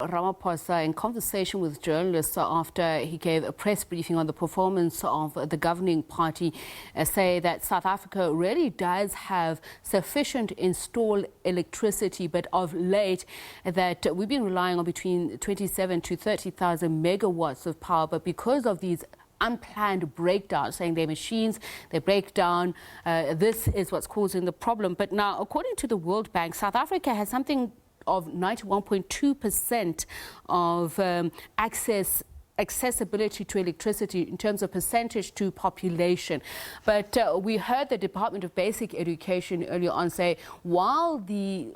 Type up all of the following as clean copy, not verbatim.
Ramaphosa, in conversation with journalists after he gave a press briefing on the performance of the governing party, say that South Africa really does have sufficient installed electricity, but of late that we've been relying on between 27 to 30,000 megawatts of power, but because of these unplanned breakdowns, saying their machines, they break down. This is what's causing the problem. But now, according to the World Bank, South Africa has something of 91.2% of accessibility to electricity in terms of percentage to population. But we heard the Department of Basic Education earlier on say, while the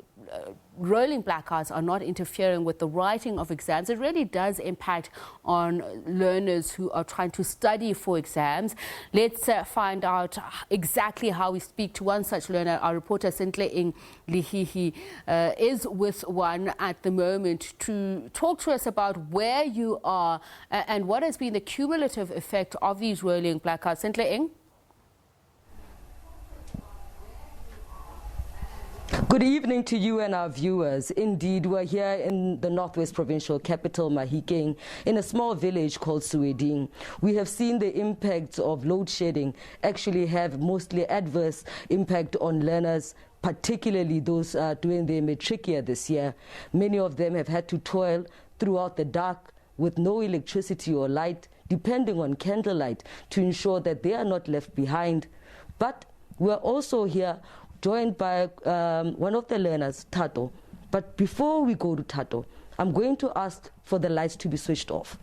rolling blackouts are not interfering with the writing of exams, it really does impact on learners who are trying to study for exams. Let's find out exactly how we speak to one such learner. Our reporter Sentleeng Lehihi is with one at the moment to talk to us about where you are and what has been the cumulative effect of these rolling blackouts. Sentleeng? Good evening to you and our viewers. Indeed, we're here in the Northwest Provincial Capital, Mahikeng, in a small village called Sentleeng. We have seen the impacts of load shedding actually have mostly adverse impact on learners, particularly those doing their matric year this year. Many of them have had to toil throughout the dark with no electricity or light, depending on candlelight, to ensure that they are not left behind. But we're also here joined by one of the learners, Tato. But before we go to Tato, I'm going to ask for the lights to be switched off,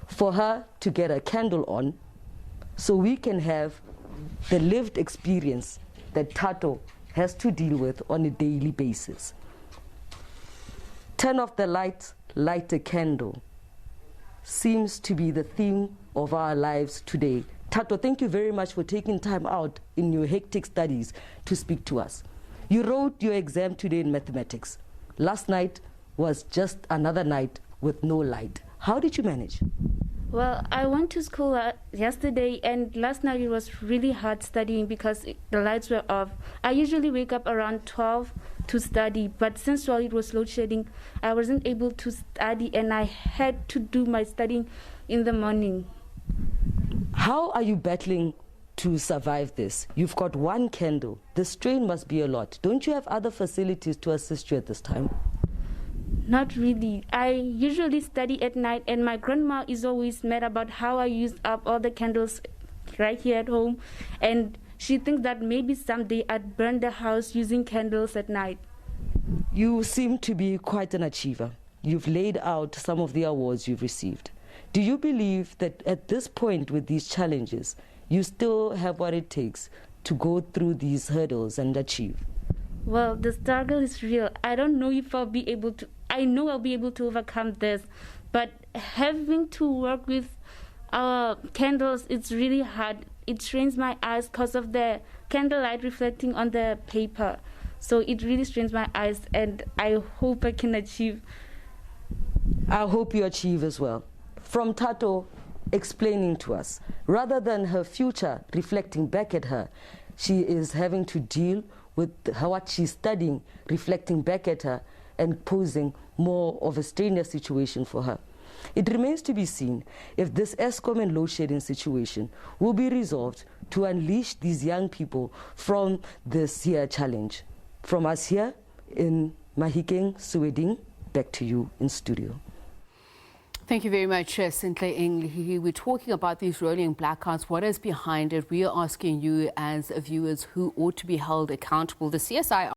for her to get a candle on, so we can have the lived experience that Tato has to deal with on a daily basis. Turn off the lights, light a candle, seems to be the theme of our lives today. Tato, thank you very much for taking time out in your hectic studies to speak to us. You wrote your exam today in mathematics. Last night was just another night with no light. How did you manage? Well, I went to school yesterday, and last night it was really hard studying because the lights were off. I usually wake up around 12 to study, but since while it was load shedding, I wasn't able to study, and I had to do my studying in the morning. How are you battling to survive this? You've got one candle. The strain must be a lot. Don't you have other facilities to assist you at this time? Not really. I usually study at night, and my grandma is always mad about how I used up all the candles right here at home, and she thinks that maybe someday I'd burn the house using candles at night. You seem to be quite an achiever. You've laid out some of the awards you've received. Do you believe that at this point with these challenges, you still have what it takes to go through these hurdles and achieve? Well, the struggle is real. I don't know if I'll be able to. I know I'll be able to overcome this, but having to work with candles, it's really hard. It strains my eyes because of the candlelight reflecting on the paper. So it really strains my eyes, and I hope I can achieve. I hope you achieve as well. From Tato explaining to us, rather than her future reflecting back at her, she is having to deal with what she's studying reflecting back at her and posing more of a strenuous situation for her. It remains to be seen if this Eskom and load shedding situation will be resolved to unleash these young people from this year challenge. From us here in Mahikeng, Sentleeng, back to you in studio. Thank you very much, Sentleeng Lehihi. We're talking about these rolling blackouts. What is behind it? We are asking you as viewers who ought to be held accountable. The CSI